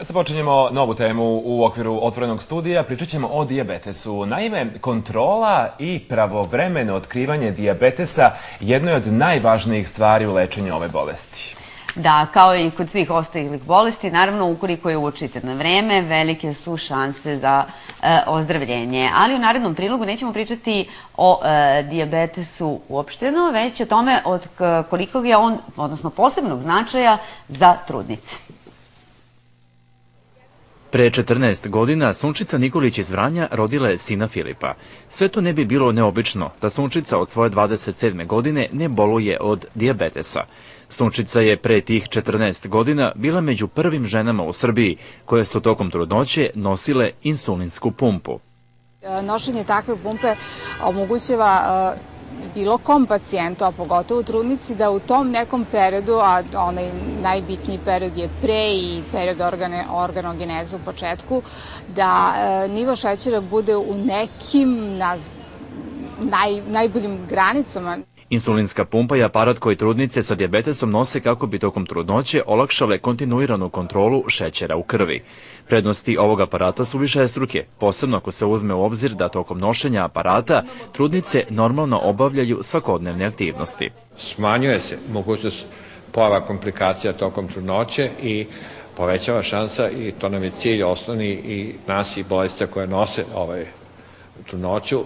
Započinjemo novu temu u okviru otvorenog studija. Pričat ćemo o dijabetesu. Naime, kontrola i pravovremeno otkrivanje dijabetesa jedno je od najvažnijih stvari u lečenju ove bolesti. Da, kao i kod svih ostalih bolesti, naravno ukoliko je uočite na vreme, velike su šanse za ozdravljenje. Ali u narednom prilogu nećemo pričati o dijabetesu uopšteno, već o tome od kolikog je on, odnosno posebnog značaja za trudnice. Pre 14 godina Sunčica Nikolić iz Vranja rodila je sina Filipa. Sve to ne bi bilo neobično da Sunčica od svoje 27. godine ne boluje od dijabetesa. Sunčica je pre tih 14 godina bila među prvim ženama u Srbiji koje su tokom trudnoće nosile insulinsku pumpu. Nošenje takve pumpe omogućava bilo kom pacijentu, a pogotovo trudnici, da u tom nekom periodu, a onaj najbitniji period je pre i period organogeneze u početku, da nivo šećera bude u nekim najboljim granicama. Insulinska pumpa je aparat koji trudnice sa dijabetesom nose kako bi tokom trudnoće olakšale kontinuiranu kontrolu šećera u krvi. Prednosti ovog aparata su višestruke, posebno ako se uzme u obzir da tokom nošenja aparata trudnice normalno obavljaju svakodnevne aktivnosti. Smanjuje se mogućnost pojava komplikacija tokom trudnoće i povećava šansa, i to nam je cilj osnovni i nas i bolestica koje nose trudnoću,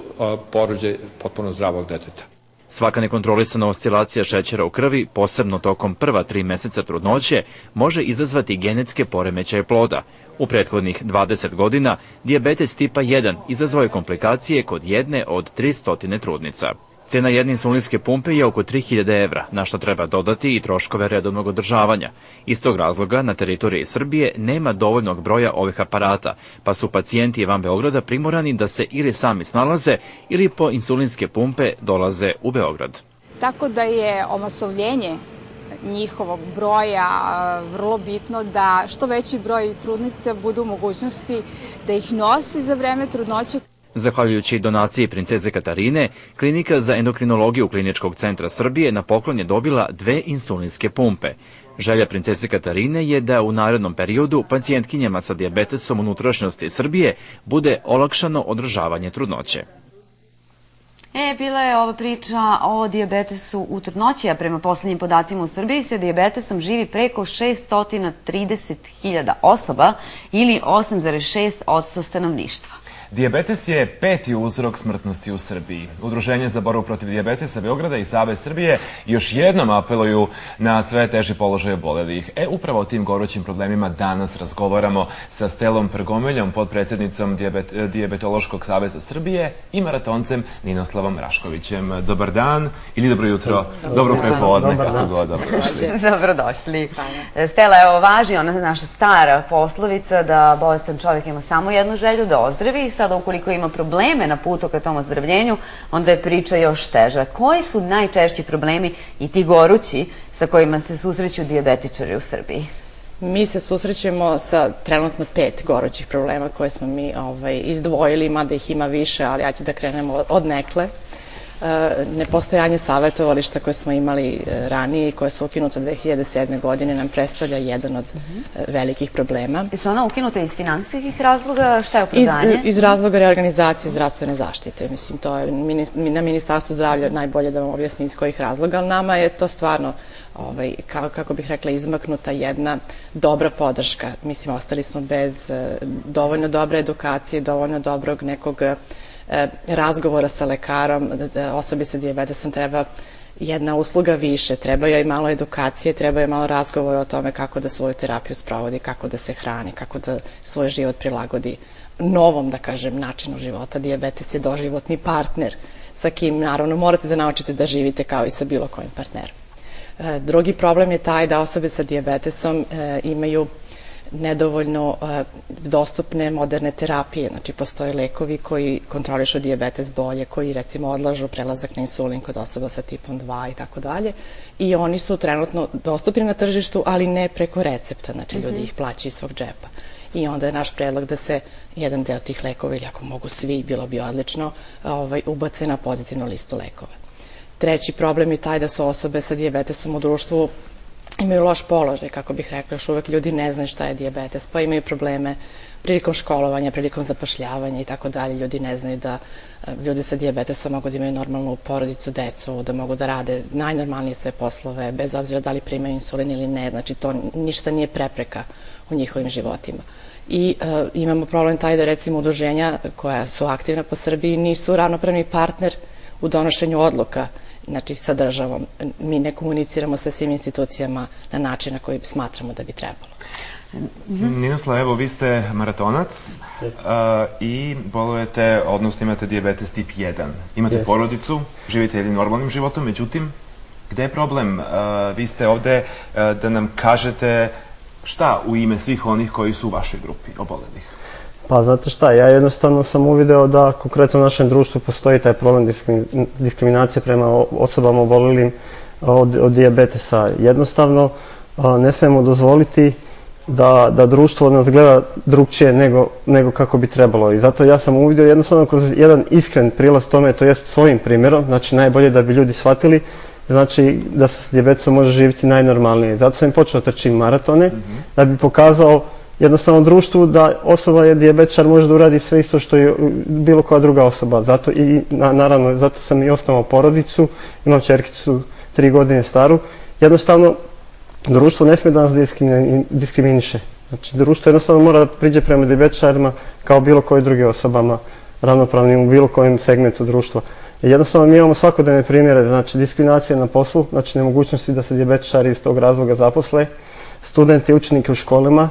porođaj potpuno zdravog deteta. Svaka nekontrolisana oscilacija šećera u krvi, posebno tokom prva 3 meseca trudnoće, može izazvati genetske poremećaje ploda. U prethodnih 20 godina dijabetes tipa 1 izazvao je komplikacije kod jedne od 300 trudnica. Cena jedne insulinske pumpe je oko 3000 evra, na što treba dodati i troškove redovnog održavanja. Iz tog razloga na teritoriji Srbije nema dovoljnog broja ovih aparata, pa su pacijenti van Beograda primorani da se ili sami snalaze ili po insulinske pumpe dolaze u Beograd. Tako da je omasovljenje njihovog broja vrlo bitno, da što veći broj trudnica budu u mogućnosti da ih nosi za vreme trudnoće. Zahvaljujući donaciji princeze Katarine, Klinika za endokrinologiju Kliničkog centra Srbije na poklon je dobila 2 insulinske pumpe. Želja princeze Katarine je da u narednom periodu pacijentkinjama sa dijabetesom unutrašnjosti Srbije bude olakšano održavanje trudnoće. Bila je ova priča o dijabetesu u trudnoći, a prema poslednjim podacima u Srbiji sa dijabetesom živi preko 630.000 osoba ili 8,6% stanovništva. Dijabetes je 5. uzrok smrtnosti u Srbiji. Udruženje za borbu protiv dijabetesa Beograda i Savez Srbije još jednom apeluju na sve teži položaj obolelih. Upravo o tim gorućim problemima danas razgovaramo sa Stelom Prgomeljom, podpredsednicom Dijabetološkog saveza Srbije, i maratoncem Ninoslavom Raškovićem. Dobar dan ili dobro jutro, dobro prepodne, kako god dobrodošli. Dobrodošli. Stela, evo, važi ona naša stara poslovica da bolestan čovjek ima samo jednu želju, da ozdravi. Sada ukoliko ima probleme na putu ka tom ozdravljenju, onda je priča još teža. Koji su najčešći problemi i ti gorući sa kojima se susreću dijabetičari u Srbiji? Mi se susrećemo sa trenutno 5 gorućih problema koje smo mi izdvojili, mada ih ima više, ali ajde da krenemo od nekle. Nepostojanje savjetovališta koje smo imali ranije i koje su ukinuta 2007. godine nam predstavlja jedan od velikih problema. Jesu ona ukinuta iz finansijskih razloga? Šta je opravdanje? Iz razloga reorganizacije zdravstvene zaštite. Mislim, to je na Ministarstvu zdravlja najbolje da vam objasni iz kojih razloga, ali nama je to stvarno, kako bih rekla, izmaknuta jedna dobra podrška. Mislim, ostali smo bez dovoljno dobre edukacije, dovoljno dobrog nekog razgovora sa lekarom. Osobi sa dijabetesom treba jedna usluga više, treba joj malo edukacije, treba joj malo razgovora o tome kako da svoju terapiju sprovodi, kako da se hrani, kako da svoj život prilagodi novom, da kažem, načinu života. Dijabetes je doživotni partner sa kim, naravno, morate da naučite da živite kao i sa bilo kojim partnerom. Drugi problem je taj da osobe sa dijabetesom imaju nedovoljno dostupne moderne terapije. Znači, postoje lekovi koji kontrolišu dijabetes bolje, koji recimo odlažu prelazak na insulin kod osoba sa tipom 2 i tako dalje. I oni su trenutno dostupni na tržištu, ali ne preko recepta. Znači, ljudi ih plaćaju iz svog džepa. I onda je naš predlog da se jedan deo tih lekova, ili ako mogu svi, bilo bi odlično, ubace na pozitivnu listu lekova. Treći problem je taj da su osobe sa dijabetesom u društvu imaju loš položaj, kako bih rekla, još uvek ljudi ne znaju šta je dijabetes, pa imaju probleme prilikom školovanja, prilikom zapošljavanja i tako dalje. Ljudi ne znaju da ljudi sa dijabetesom mogu da imaju normalnu porodicu, decu, da mogu da rade najnormalnije sve poslove, bez obzira da li primaju insulin ili ne. Znači, to ništa nije prepreka u njihovim životima. I imamo problem taj da, recimo, udruženja koja su aktivna po Srbiji nisu ravnopravni partner u donošenju odluka, znači sa državom. Mi ne komuniciramo sa svim institucijama na način na koji smatramo da bi trebalo. Ninoslav, evo, vi ste maratonac i bolujete, odnosno imate dijabetes tip 1. Imate porodicu, živite jednim normalnim životom, međutim, gde je problem? Vi ste ovde da nam kažete šta u ime svih onih koji su u vašoj grupi obolelih? Pa znate šta, ja jednostavno sam uvideo da konkretno u našem društvu postoji taj problem diskriminacije prema osobama obolelim od dijabetesa. Jednostavno ne smemo dozvoliti da društvo od nas gleda drugčije nego kako bi trebalo. I zato ja sam uvidio jednostavno kroz jedan iskren prilaz tome, to jest svojim primjerom, znači najbolje da bi ljudi shvatili, znači da se s dijabetesom može živjeti najnormalnije. Zato sam i počeo trčim maratone, da bi pokazao jednostavno društvu da osoba je dijabetičar, može da uradi sve isto što je bilo koja druga osoba. Zato i naravno, zato sam i osnovao porodicu, imam ćerkicu 3 godine staru. Jednostavno, društvo ne smije da nas diskriminiše. Znači, društvo jednostavno mora da priđe prema dijabetičarima kao bilo koje druge osobama, ravnopravnim u bilo kojem segmentu društva. Jednostavno, mi imamo svakodnevne primjere, znači diskriminacije na poslu, znači nemogućnosti da se dijabetičari iz tog razloga zaposle, studenti i učenike u školama.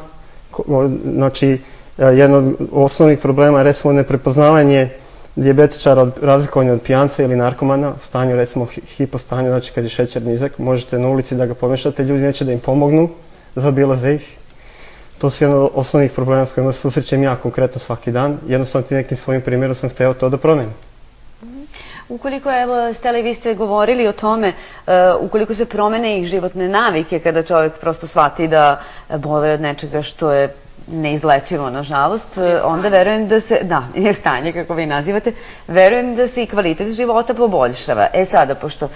Znači, jedan od osnovnih problema je, recimo, neprepoznavanje dijabetičara od razlikovanja od pijance ili narkomana, stanju, recimo, hipostanju, znači kad je šećer nizak, možete na ulici da ga pomešate, ljudi neće da im pomognu, zaobilaze ih. To su jedan od osnovnih problema s kojima se susrećem ja konkretno svaki dan. Jednostavno ti nekim svojim primjerom sam hteo to da promenim. Ukoliko, evo, Stela, i vi ste govorili o tome, ukoliko se promene ih životne navike, kada čovjek prosto shvati da boluje od nečega što je neizlečivo, nažalost, onda verujem da se, da, je stanje, kako vi nazivate, verujem da se i kvalitet života poboljšava. E sada, pošto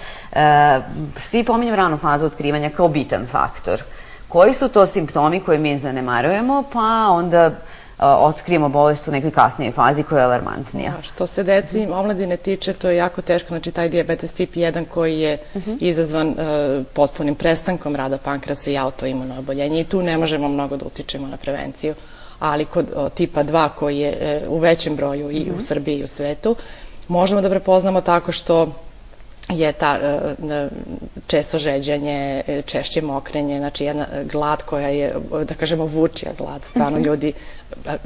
svi pominju ranu fazu otkrivanja kao bitan faktor, koji su to simptomi koje mi zanemarujemo, pa onda otkrijemo bolest u nekoj kasnijoj fazi koja je alarmantnija? Što se deci i omladine tiče, to je jako teško. Znači, taj dijabetes tip 1 koji je izazvan potpunim prestankom rada pankrasa i autoimuno oboljenje, i tu ne možemo mnogo da utičemo na prevenciju, ali kod tipa 2 koji je u većem broju i u Srbiji i u svetu, možemo da prepoznamo tako što je ta često žeđanje, češće mokrenje, znači jedna glad koja je, da kažemo, vučija glad. Stvarno ljudi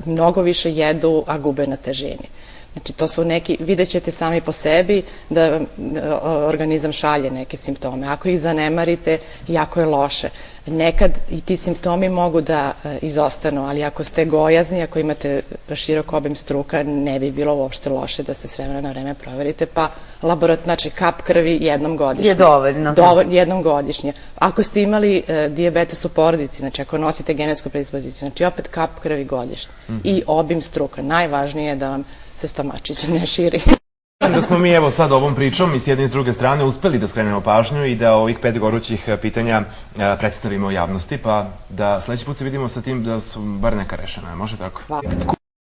mnogo više jedu, a gube na težini. Znači, to su neki, vidjet ćete sami po sebi da organizam šalje neke simptome. Ako ih zanemarite, jako je loše. Nekad i ti simptomi mogu da izostanu, ali ako ste gojazni, ako imate širok obim struka, ne bi bilo uopšte loše da se s vremena na vreme proverite, pa znači kap krvi jednom godišnje. Je dovoljno. Jednom godišnje. Ako ste imali dijabetes u porodici, znači ako nosite genetsku predispoziciju, znači opet kap krvi godišnje. I obim struka. Najvažnije je da vam se stomačić ne širi. Da smo mi, evo, sad ovom pričom i s jedne i s druge strane uspeli da skrenemo pažnju i da ovih 5 gorućih pitanja predstavimo javnosti, pa da sledeći put se vidimo sa tim da su bar neka rešena. Može tako?